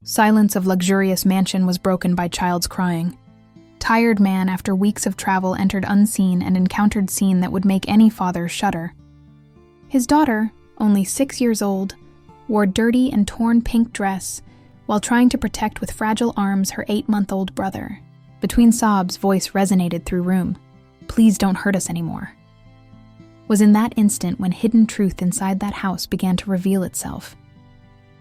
Silence of luxurious mansion was broken by child's crying. Tired man after weeks of travel entered unseen and encountered scene that would make any father shudder. His daughter, only 6 years old, wore dirty and torn pink dress while trying to protect with fragile arms her 8-month-old brother. Between sobs, voice resonated through room. "Please don't hurt us anymore." Was in that instant when hidden truth inside that house began to reveal itself.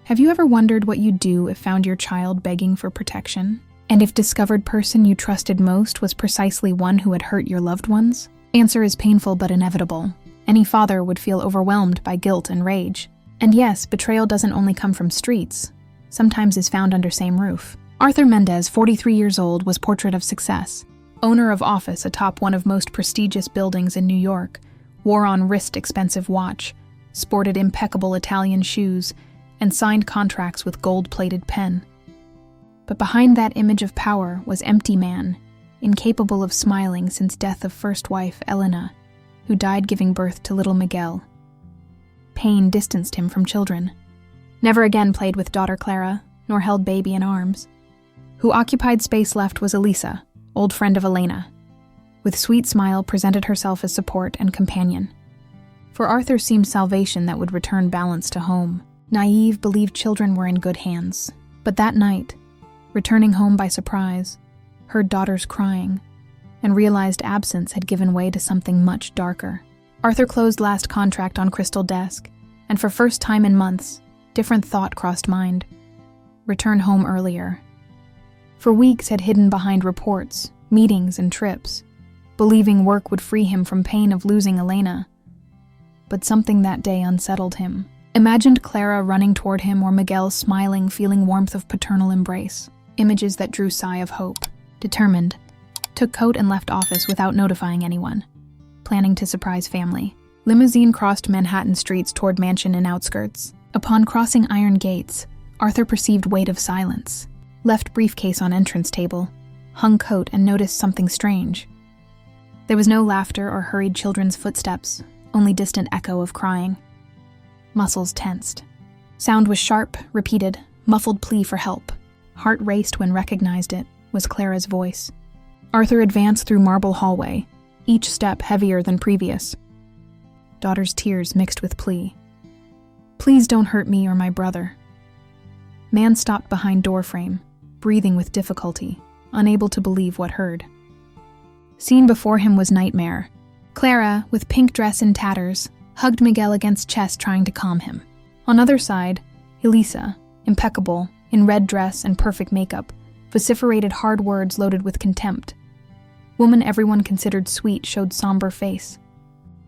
Have you ever wondered what you'd do if found your child begging for protection? And if discovered person you trusted most was precisely one who had hurt your loved ones? Answer is painful but inevitable. Any father would feel overwhelmed by guilt and rage. And yes, betrayal doesn't only come from streets. Sometimes is found under same roof. Arthur Méndez, 43 years old, was portrait of success. Owner of office atop one of most prestigious buildings in New York, wore on wrist expensive watch, sported impeccable Italian shoes, and signed contracts with gold-plated pen. But behind that image of power was empty man, incapable of smiling since death of first wife Elena, who died giving birth to little Miguel. Pain distanced him from children. Never again played with daughter Clara, nor held baby in arms. Who occupied space left was Elisa, old friend of Elena. With sweet smile presented herself as support and companion. For Arthur seemed salvation that would return balance to home. Naive, believed children were in good hands. But that night, returning home by surprise, heard daughters crying, and realized absence had given way to something much darker. Arthur closed last contract on crystal desk, and for first time in months, different thought crossed mind. Return home earlier. For weeks had hidden behind reports, meetings, and trips, believing work would free him from pain of losing Elena. But something that day unsettled him. Imagined Clara running toward him or Miguel smiling, feeling warmth of paternal embrace. Images that drew sigh of hope. Determined, took coat and left office without notifying anyone. Planning to surprise family. Limousine crossed Manhattan streets toward mansion and outskirts. Upon crossing iron gates, Arthur perceived weight of silence. Left briefcase on entrance table, hung coat and noticed something strange. There was no laughter or hurried children's footsteps, only distant echo of crying. Muscles tensed. Sound was sharp, repeated, muffled plea for help. Heart raced when recognized it was Clara's voice. Arthur advanced through marble hallway, each step heavier than previous. Daughter's tears mixed with plea. "Please don't hurt me or my brother." Man stopped behind doorframe, breathing with difficulty, unable to believe what heard. Scene before him was nightmare. Clara, with pink dress in tatters, hugged Miguel against chest trying to calm him. On other side, Elisa, impeccable, in red dress and perfect makeup, vociferated hard words loaded with contempt. Woman everyone considered sweet showed somber face,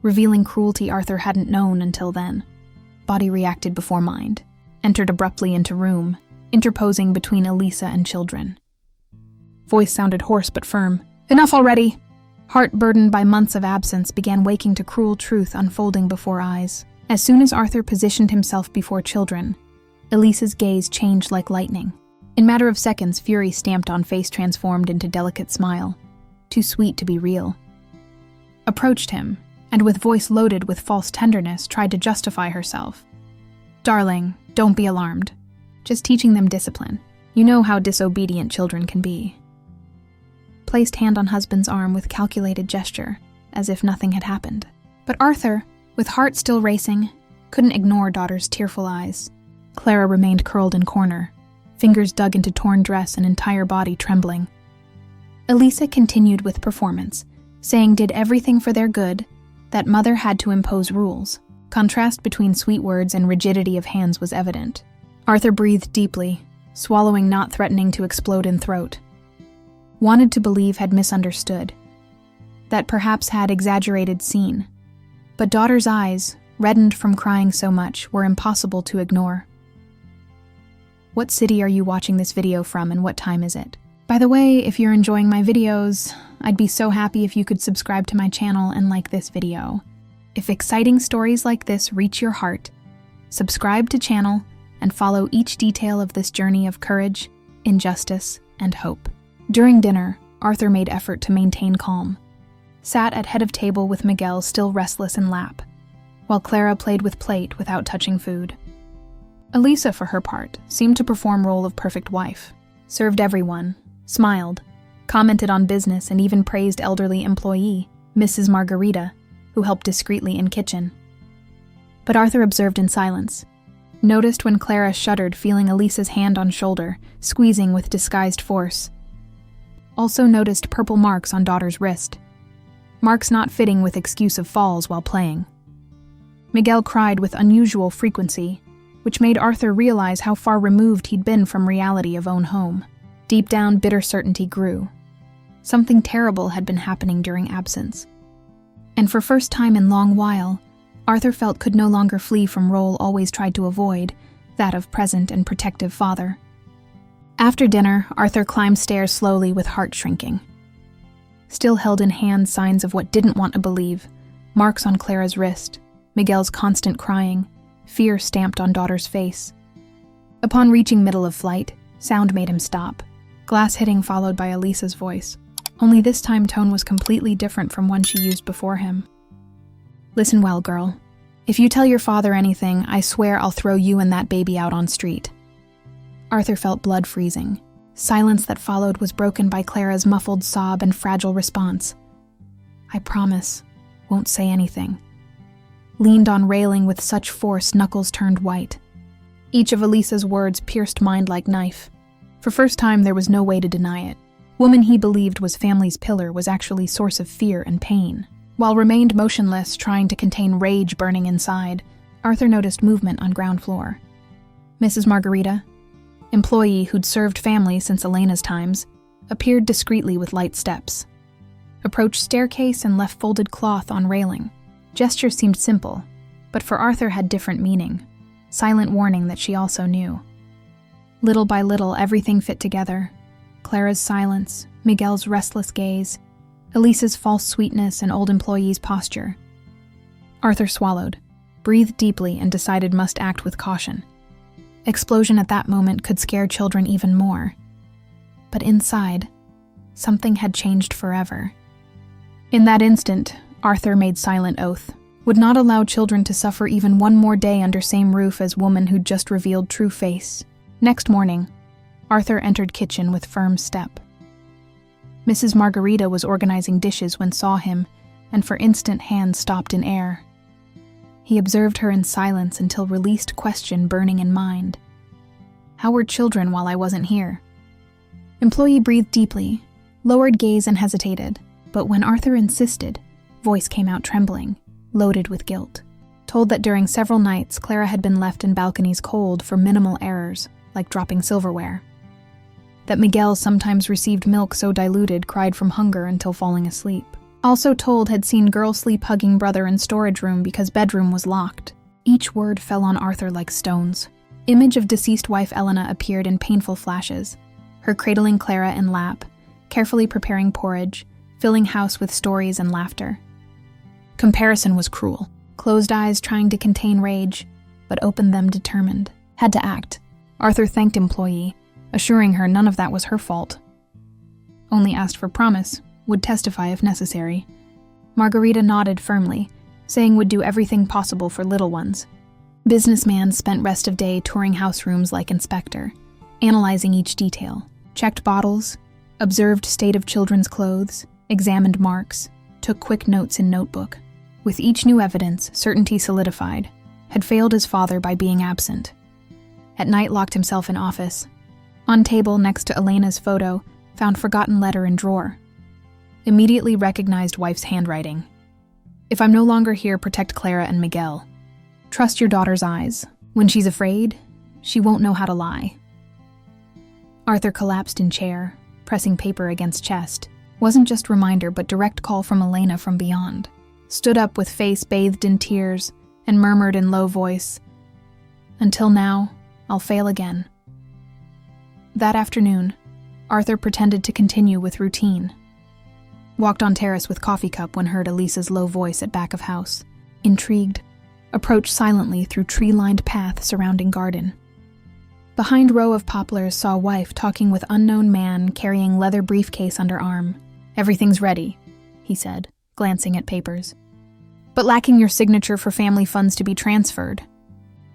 revealing cruelty Arthur hadn't known until then. Body reacted before mind, entered abruptly into room, interposing between Elisa and children. Voice sounded hoarse but firm. "Enough already!" Heart burdened by months of absence began waking to cruel truth unfolding before eyes. As soon as Arthur positioned himself before children, Elisa's gaze changed like lightning. In matter of seconds, fury stamped on face transformed into delicate smile, too sweet to be real. Approached him, and with voice loaded with false tenderness, tried to justify herself. "Darling, don't be alarmed. Just teaching them discipline. You know how disobedient children can be." Placed hand on husband's arm with calculated gesture, as if nothing had happened. But Arthur, with heart still racing, couldn't ignore daughter's tearful eyes. Clara remained curled in corner, fingers dug into torn dress and entire body trembling. Elisa continued with performance, saying did everything for their good, that mother had to impose rules. Contrast between sweet words and rigidity of hands was evident. Arthur breathed deeply, swallowing not threatening to explode in throat. Wanted to believe had misunderstood, that perhaps had exaggerated scene. But daughter's eyes, reddened from crying so much, were impossible to ignore. What city are you watching this video from and what time is it? By the way, if you're enjoying my videos, I'd be so happy if you could subscribe to my channel and like this video. If exciting stories like this reach your heart, subscribe to channel and follow each detail of this journey of courage, injustice, and hope. During dinner, Arthur made effort to maintain calm. Sat at head of table with Miguel still restless in lap, while Clara played with plate without touching food. Elisa, for her part, seemed to perform role of perfect wife, served everyone, smiled, commented on business, and even praised elderly employee, Mrs. Margarida, who helped discreetly in kitchen. But Arthur observed in silence, noticed when Clara shuddered, feeling Elisa's hand on shoulder, squeezing with disguised force. Also noticed purple marks on daughter's wrist, marks not fitting with excuse of falls while playing. Miguel cried with unusual frequency, which made Arthur realize how far removed he'd been from reality of own home. Deep down, bitter certainty grew. Something terrible had been happening during absence. And for first time in long while, Arthur felt could no longer flee from role always tried to avoid, that of present and protective father. After dinner, Arthur climbed stairs slowly with heart shrinking. Still held in hand signs of what didn't want to believe, marks on Clara's wrist, Miguel's constant crying, fear stamped on daughter's face. Upon reaching middle of flight, sound made him stop, glass hitting followed by Elisa's voice. Only this time tone was completely different from one she used before him. "Listen well, girl. If you tell your father anything, I swear I'll throw you and that baby out on street." Arthur felt blood freezing. Silence that followed was broken by Clara's muffled sob and fragile response. "I promise, won't say anything." Leaned on railing with such force, knuckles turned white. Each of Elisa's words pierced mind like knife. For first time, there was no way to deny it. Woman he believed was family's pillar was actually source of fear and pain. While remained motionless, trying to contain rage burning inside, Arthur noticed movement on ground floor. Mrs. Margarida, employee who'd served family since Elena's times, appeared discreetly with light steps. Approached staircase and left folded cloth on railing. Gesture seemed simple, but for Arthur had different meaning. Silent warning that she also knew. Little by little, everything fit together. Clara's silence, Miguel's restless gaze, Elisa's false sweetness, and old employee's posture. Arthur swallowed, breathed deeply, and decided must act with caution. Explosion at that moment could scare children even more. But inside, something had changed forever. In that instant, Arthur made silent oath, would not allow children to suffer even one more day under same roof as woman who'd just revealed true face. Next morning, Arthur entered kitchen with firm step. Mrs. Margarida was organizing dishes when saw him, and for instant hands stopped in air. He observed her in silence until released question burning in mind. How were children while I wasn't here? Employee breathed deeply, lowered gaze and hesitated, but when Arthur insisted, voice came out trembling, loaded with guilt. Told that during several nights, Clara had been left in balconies cold for minimal errors, like dropping silverware. That Miguel sometimes received milk so diluted cried from hunger until falling asleep. Also told had seen girl sleep hugging brother in storage room because bedroom was locked. Each word fell on Arthur like stones. Image of deceased wife Elena appeared in painful flashes, her cradling Clara in lap, carefully preparing porridge, filling house with stories and laughter. Comparison was cruel. Closed eyes trying to contain rage, but opened them determined. Had to act. Arthur thanked employee, assuring her none of that was her fault. Only asked for promise, would testify if necessary. Margarida nodded firmly, saying would do everything possible for little ones. Businessman spent rest of day touring house rooms like inspector, analyzing each detail, checked bottles, observed state of children's clothes, examined marks, took quick notes in notebook. With each new evidence, certainty solidified, had failed his father by being absent. At night locked himself in office. On table next to Elena's photo, found forgotten letter in drawer. Immediately recognized wife's handwriting. If I'm no longer here, protect Clara and Miguel. Trust your daughter's eyes. When she's afraid, she won't know how to lie. Arthur collapsed in chair, pressing paper against chest. Wasn't just reminder, but direct call from Elena from beyond. Stood up with face bathed in tears and murmured in low voice, "Until now, I'll fail again." That afternoon, Arthur pretended to continue with routine. Walked on terrace with coffee cup when heard Elisa's low voice at back of house. Intrigued, approached silently through tree-lined path surrounding garden. Behind row of poplars saw wife talking with unknown man carrying leather briefcase under arm. "Everything's ready," he said, glancing at papers. "But lacking your signature for family funds to be transferred."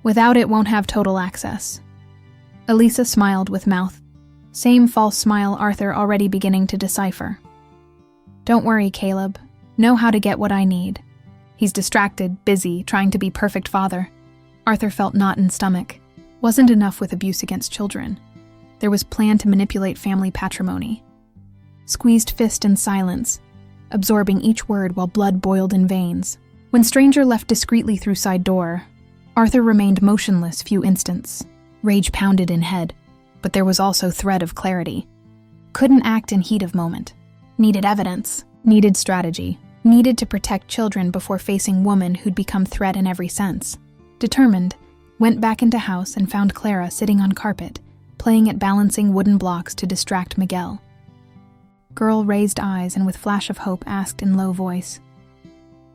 Without it, won't have total access. Elisa smiled with mouth. Same false smile Arthur already beginning to decipher. Don't worry, Caleb. Know how to get what I need. He's distracted, busy, trying to be perfect father. Arthur felt knot in stomach. Wasn't enough with abuse against children. There was plan to manipulate family patrimony. Squeezed fist in silence, absorbing each word while blood boiled in veins. When stranger left discreetly through side door, Arthur remained motionless few instants. Rage pounded in head, but there was also thread of clarity. Couldn't act in heat of moment. Needed evidence, needed strategy, needed to protect children before facing woman who'd become threat in every sense. Determined, went back into house and found Clara sitting on carpet, playing at balancing wooden blocks to distract Miguel. Girl raised eyes and with flash of hope asked in low voice,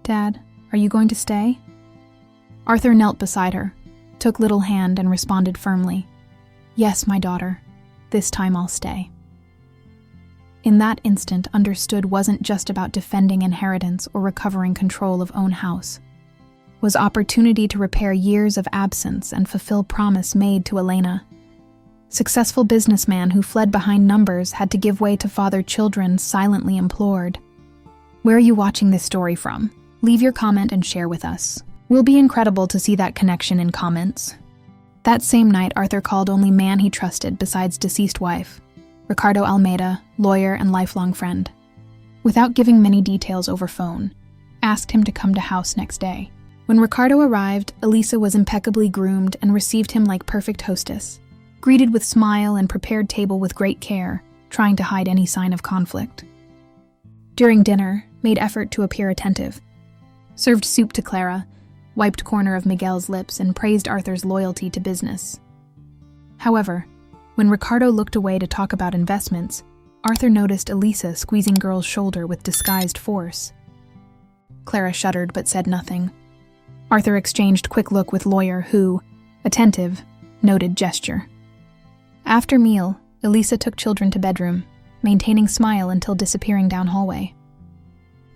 "Dad, are you going to stay?" Arthur knelt beside her, took little hand and responded firmly, "Yes, my daughter. This time I'll stay." In that instant, understood wasn't just about defending inheritance or recovering control of own house. Was opportunity to repair years of absence and fulfill promise made to Elena. Successful businessman who fled behind numbers had to give way to father children silently implored. Where are you watching this story from? Leave your comment and share with us. Will be incredible to see that connection in comments. That same night, Arthur called only man he trusted besides deceased wife, Ricardo Almeida, lawyer and lifelong friend. Without giving many details over phone, asked him to come to house next day. When Ricardo arrived, Elisa was impeccably groomed and received him like perfect hostess, greeted with smile and prepared table with great care, trying to hide any sign of conflict. During dinner, made effort to appear attentive. Served soup to Clara, wiped corner of Miguel's lips and praised Arthur's loyalty to business. However, when Ricardo looked away to talk about investments, Arthur noticed Elisa squeezing girl's shoulder with disguised force. Clara shuddered but said nothing. Arthur exchanged quick look with lawyer who, attentive, noted gesture. After meal, Elisa took children to bedroom, maintaining smile until disappearing down hallway.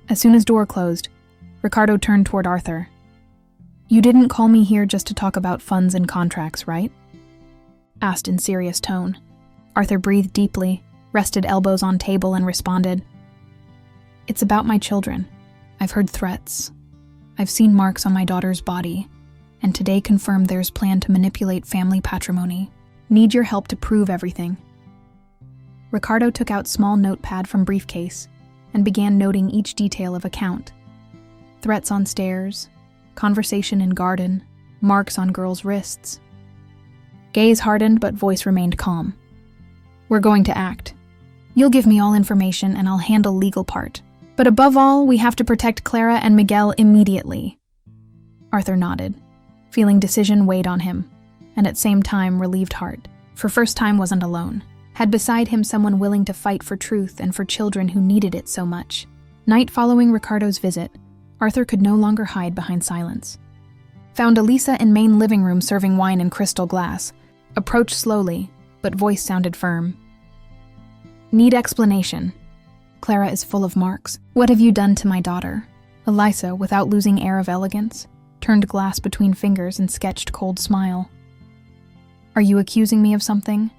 As soon as door closed, Ricardo turned toward Arthur. "You didn't call me here just to talk about funds and contracts, right?" Asked in serious tone. Arthur breathed deeply, rested elbows on table and responded, "It's about my children. I've heard threats. I've seen marks on my daughter's body, and today confirmed there's plan to manipulate family patrimony. Need your help to prove everything." Ricardo took out small notepad from briefcase and began noting each detail of account. Threats on stairs, conversation in garden, marks on girl's wrists. Gaze hardened but voice remained calm. "We're going to act. You'll give me all information and I'll handle legal part. But above all, we have to protect Clara and Miguel immediately." Arthur nodded, feeling decision weighed on him, and at same time relieved heart, for first time wasn't alone. Had beside him someone willing to fight for truth and for children who needed it so much. Night following Ricardo's visit, Arthur could no longer hide behind silence. Found Elisa in main living room serving wine in crystal glass. Approached slowly, but voice sounded firm. "Need explanation. Clara is full of marks. What have you done to my daughter?" Elisa, without losing air of elegance, turned glass between fingers and sketched cold smile. "Are you accusing me of something?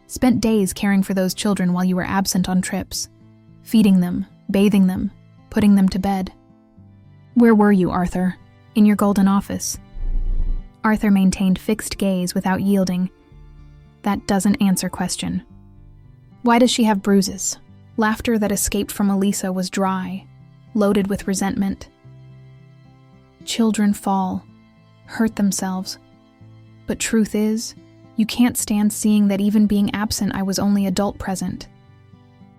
Spent days caring for those children while you were absent on trips. Feeding them, bathing them, putting them to bed. Where were you, Arthur? In your golden office." Arthur maintained fixed gaze without yielding. "That doesn't answer question. Why does she have bruises?" Laughter that escaped from Elisa was dry, loaded with resentment. Children fall, hurt themselves. But truth is, you can't stand seeing that even being absent I was only adult present.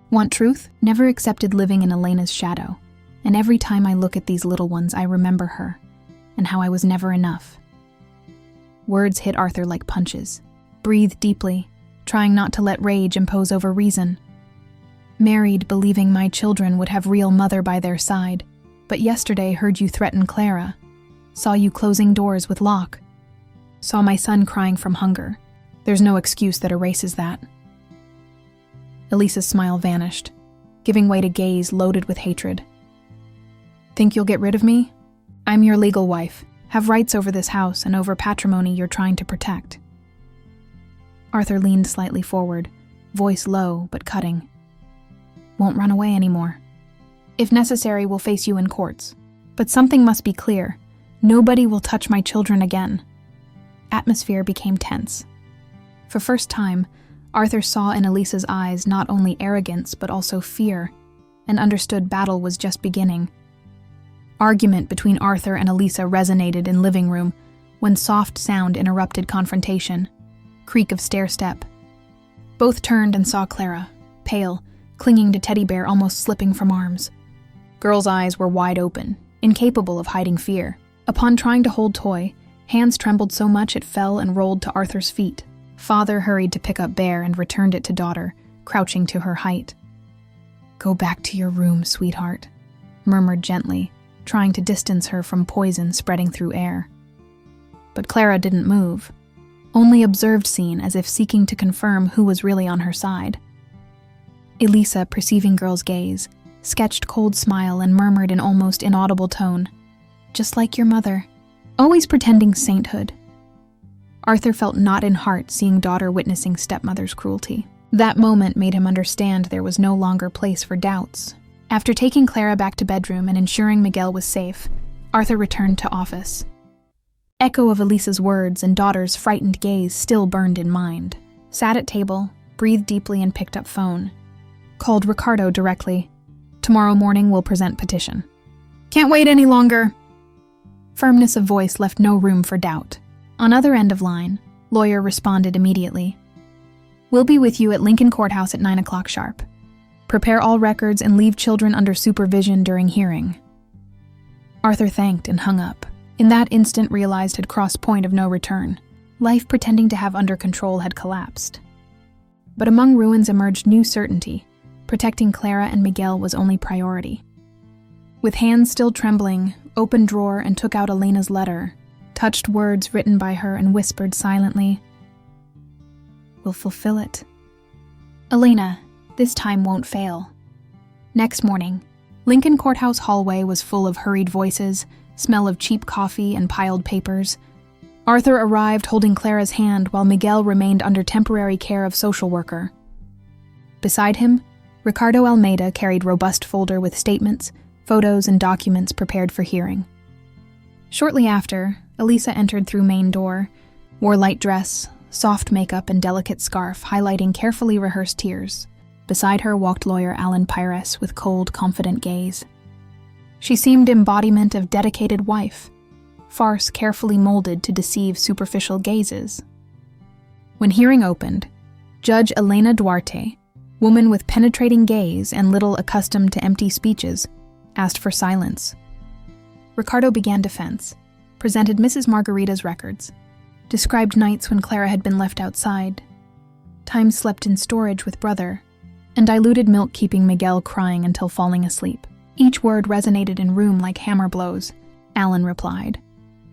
Want truth? Never accepted living in Elena's shadow, and every time I look at these little ones I remember her, and how I was never enough. Words hit Arthur like punches. Breathed deeply, trying not to let rage impose over reason. Married, believing my children would have real mother by their side, but yesterday heard you threaten Clara. Saw you closing doors with lock. Saw my son crying from hunger. There's no excuse that erases that." Elisa's smile vanished, giving way to gaze loaded with hatred. "Think you'll get rid of me? I'm your legal wife. have rights over this house and over patrimony you're trying to protect. Arthur leaned slightly forward, voice low but cutting. Won't run away anymore. If necessary, we'll face you in courts. But something must be clear. Nobody will touch my children again. Atmosphere became tense. For first time, Arthur saw in Elisa's eyes not only arrogance but also fear, and understood battle was just beginning. Argument between Arthur and Elisa resonated in living room when soft sound interrupted confrontation. Creak of stair step. Both turned and saw Clara, pale, clinging to teddy bear almost slipping from arms. Girl's eyes were wide open, incapable of hiding fear. Upon trying to hold toy, hands trembled so much it fell and rolled to Arthur's feet. Father hurried to pick up bear and returned it to daughter, crouching to her height. Go back to your room, sweetheart, murmured gently, trying to distance her from poison spreading through air. But Clara didn't move, only observed scene as if seeking to confirm who was really on her side. Elisa, perceiving girl's gaze, sketched cold smile and murmured in almost inaudible tone, just like your mother, always pretending sainthood. Arthur felt knot in heart seeing daughter witnessing stepmother's cruelty. That moment made him understand there was no longer place for doubts. After taking Clara back to bedroom and ensuring Miguel was safe, Arthur returned to office. Echo of Elisa's words and daughter's frightened gaze still burned in mind. Sat at table, breathed deeply and picked up phone. Called Ricardo directly. Tomorrow morning we'll present petition. Can't wait any longer. Firmness of voice left no room for doubt. On other end of line, lawyer responded immediately. We'll be with you at Lincoln Courthouse at 9 o'clock sharp. Prepare all records and leave children under supervision during hearing. Arthur thanked and hung up. In that instant realized had crossed point of no return. Life pretending to have under control had collapsed. But among ruins emerged new certainty. Protecting Clara and Miguel was only priority. With hands still trembling, opened drawer and took out Elena's letter, touched words written by her and whispered silently, "We'll fulfill it. Elena, this time won't fail." Next morning, Lincoln Courthouse hallway was full of hurried voices, smell of cheap coffee and piled papers. Arthur arrived holding Clara's hand while Miguel remained under temporary care of social worker. Beside him, Ricardo Almeida carried robust folder with statements, photos, and documents prepared for hearing. Shortly after, Elisa entered through main door, wore light dress, soft makeup, and delicate scarf highlighting carefully rehearsed tears. Beside her walked lawyer Alan Pires with cold, confident gaze. She seemed embodiment of dedicated wife, farce carefully molded to deceive superficial gazes. When hearing opened, Judge Elena Duarte, woman with penetrating gaze and little accustomed to empty speeches, asked for silence. Ricardo began defense, presented Mrs. Margarida's records, described nights when Clara had been left outside, time slept in storage with brother, and diluted milk keeping Miguel crying until falling asleep. Each word resonated in room like hammer blows, Alan replied,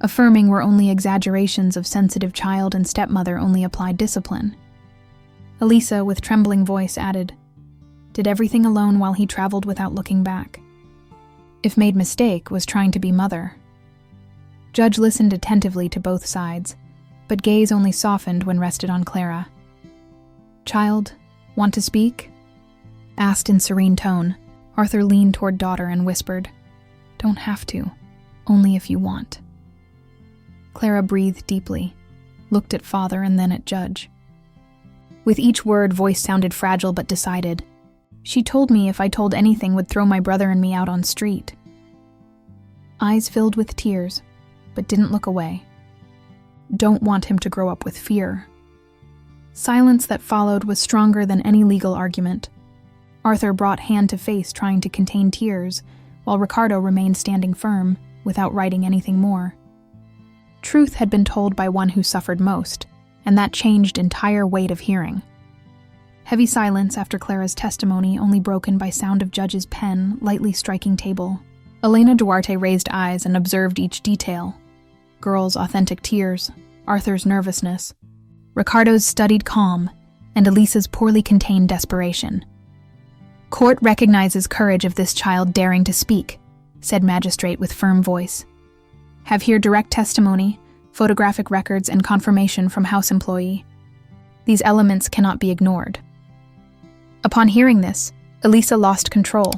affirming were only exaggerations of sensitive child and stepmother only applied discipline. Elisa, with trembling voice, added, did everything alone while he traveled without looking back. If made mistake, was trying to be mother. Judge listened attentively to both sides, but gaze only softened when rested on Clara. Child, want to speak? Asked in serene tone. Arthur leaned toward daughter and whispered, don't have to, only if you want. Clara breathed deeply, looked at father and then at Judge. With each word, voice sounded fragile but decided. She told me if I told anything would throw my brother and me out on street. Eyes filled with tears, but didn't look away. Don't want him to grow up with fear. Silence that followed was stronger than any legal argument. Arthur brought hand to face trying to contain tears, while Ricardo remained standing firm, without writing anything more. Truth had been told by one who suffered most, and that changed entire weight of hearing. Heavy silence after Clara's testimony, only broken by sound of Judge's pen lightly striking table. Elena Duarte raised eyes and observed each detail. Girl's authentic tears, Arthur's nervousness, Ricardo's studied calm, and Elisa's poorly contained desperation. Court recognizes courage of this child daring to speak, said magistrate with firm voice. Have here direct testimony, photographic records, and confirmation from house employee. These elements cannot be ignored. Upon hearing this, Elisa lost control,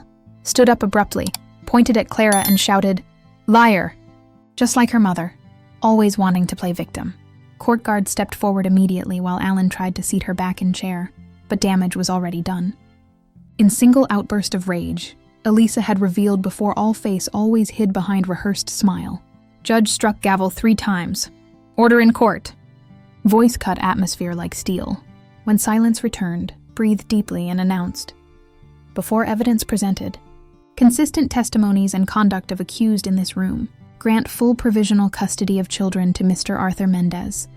stood up abruptly, pointed at Clara and shouted, "Liar!" Just like her mother, always wanting to play victim. Court guard stepped forward immediately while Alan tried to seat her back in chair, but damage was already done. In single outburst of rage, Elisa had revealed before all face always hid behind rehearsed smile. Judge struck gavel 3 times. "Order in court." Voice cut atmosphere like steel. When silence returned, breathed deeply and announced, "Before evidence presented, consistent testimonies and conduct of accused in this room, grant full provisional custody of children to Mr. Arthur Méndez.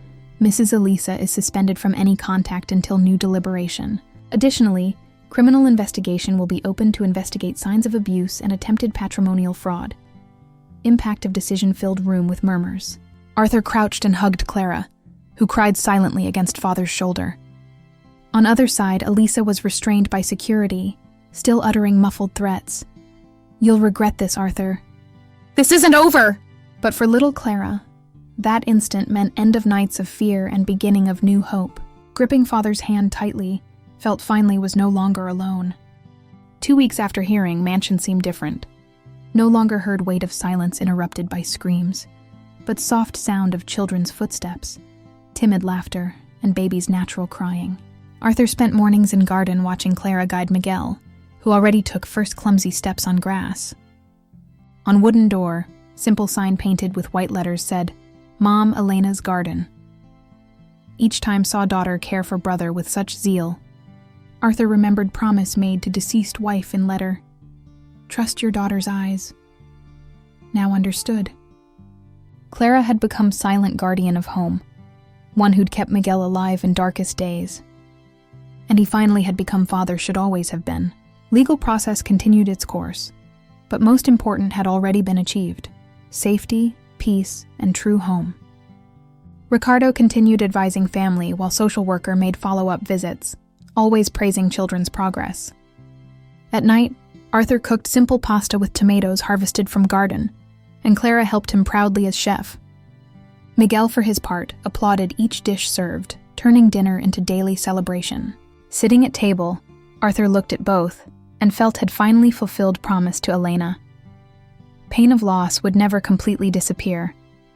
Mrs. Elisa is suspended from any contact until new deliberation. Additionally, criminal investigation will be opened to investigate signs of abuse and attempted patrimonial fraud." Impact of decision filled room with murmurs. Arthur crouched and hugged Clara, who cried silently against father's shoulder. On other side, Elisa was restrained by security, still uttering muffled threats. "You'll regret this, Arthur. This isn't over!" But for little Clara, that instant meant end of nights of fear and beginning of new hope. Gripping father's hand tightly, felt finally was no longer alone. 2 weeks after hearing, mansion seemed different. No longer heard weight of silence interrupted by screams, but soft sound of children's footsteps, timid laughter, and baby's natural crying. Arthur spent mornings in garden watching Clara guide Miguel, who already took first clumsy steps on grass. On wooden door, simple sign painted with white letters said, "Mom Elena's Garden." Each time saw daughter care for brother with such zeal. Arthur remembered promise made to deceased wife in letter, "Trust your daughter's eyes." Now understood. Clara had become silent guardian of home, one who'd kept Miguel alive in darkest days. And he finally had become father should always have been. Legal process continued its course, but most important had already been achieved: safety, peace, and true home. Ricardo continued advising family while social worker made follow-up visits, always praising children's progress. At night, Arthur cooked simple pasta with tomatoes harvested from garden, and Clara helped him proudly as chef. Miguel, for his part, applauded each dish served, turning dinner into daily celebration. Sitting at table, Arthur looked at both and felt had finally fulfilled promise to Elena. Pain of loss would never completely disappear,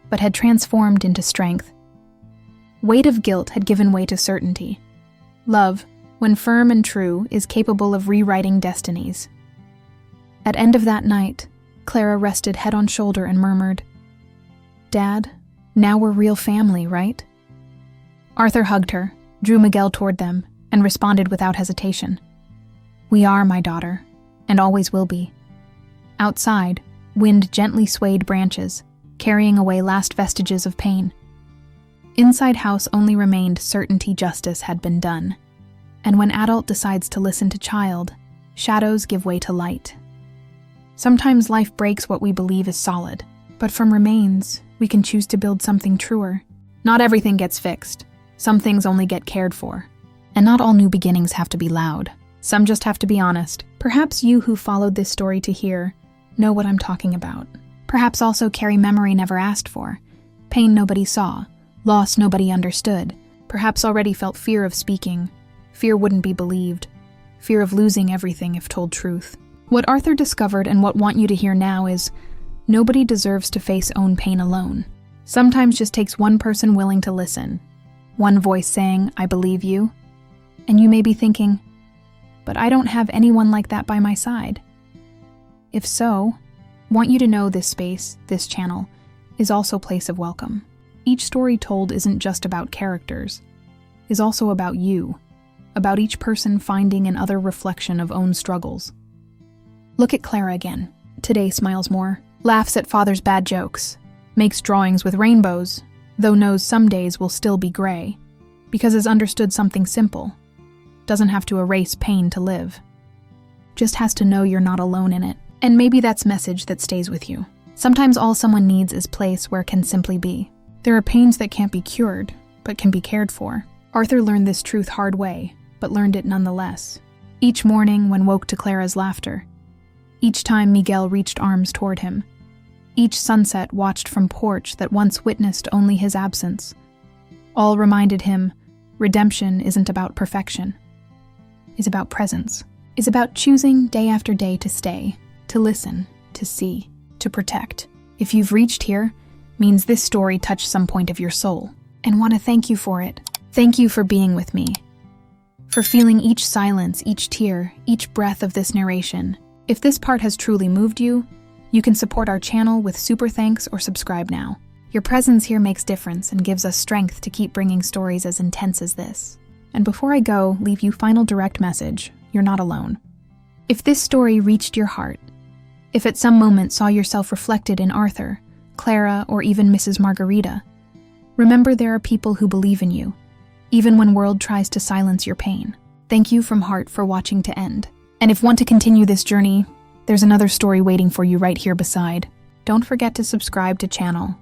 but had transformed into strength. Weight of guilt had given way to certainty. Love, when firm and true, is capable of rewriting destinies. At end of that night, Clara rested head on shoulder and murmured, "Dad, now we're real family, right?" Arthur hugged her, drew Miguel toward them, and responded without hesitation. "We are, my daughter, and always will be." Outside, wind gently swayed branches, carrying away last vestiges of pain. Inside house only remained certainty justice had been done. And when adult decides to listen to child, shadows give way to light. Sometimes life breaks what we believe is solid, but from remains, we can choose to build something truer. Not everything gets fixed. Some things only get cared for. And not all new beginnings have to be loud. Some just have to be honest. Perhaps you who followed this story to hear know what I'm talking about. Perhaps also carry memory never asked for, pain nobody saw, loss nobody understood. Perhaps already felt fear of speaking, fear wouldn't be believed, fear of losing everything if told truth. What Arthur discovered and what want you to hear now is, nobody deserves to face own pain alone. Sometimes just takes one person willing to listen, one voice saying, "I believe you." And you may be thinking, "But I don't have anyone like that by my side." If so, want you to know this space, this channel, is also a place of welcome. Each story told isn't just about characters, is also about you, about each person finding an other reflection of own struggles. Look at Clara again. Today smiles more, laughs at father's bad jokes, makes drawings with rainbows, though knows some days will still be gray, because has understood something simple. Doesn't have to erase pain to live. Just has to know you're not alone in it. And maybe that's message that stays with you. Sometimes all someone needs is place where it can simply be. There are pains that can't be cured, but can be cared for. Arthur learned this truth hard way, but learned it nonetheless. Each morning when woke to Clara's laughter. Each time Miguel reached arms toward him. each sunset watched from porch that once witnessed only his absence. All reminded him, redemption isn't about perfection. Is about presence. Is about choosing day after day to stay, to listen, to see, to protect. If you've reached here, means this story touched some point of your soul, and want to thank you for it. Thank you for being with me, for feeling each silence, each tear, each breath of this narration. If this part has truly moved you, you can support our channel with super thanks or subscribe now. Your presence here makes difference and gives us strength to keep bringing stories as intense as this. And before I go, leave you final direct message, you're not alone. If this story reached your heart, if at some moment saw yourself reflected in Arthur, Clara, or even Mrs. Margarida, remember there are people who believe in you, even when world tries to silence your pain. Thank you from heart for watching to end. And if want to continue this journey, there's another story waiting for you right here beside. Don't forget to subscribe to channel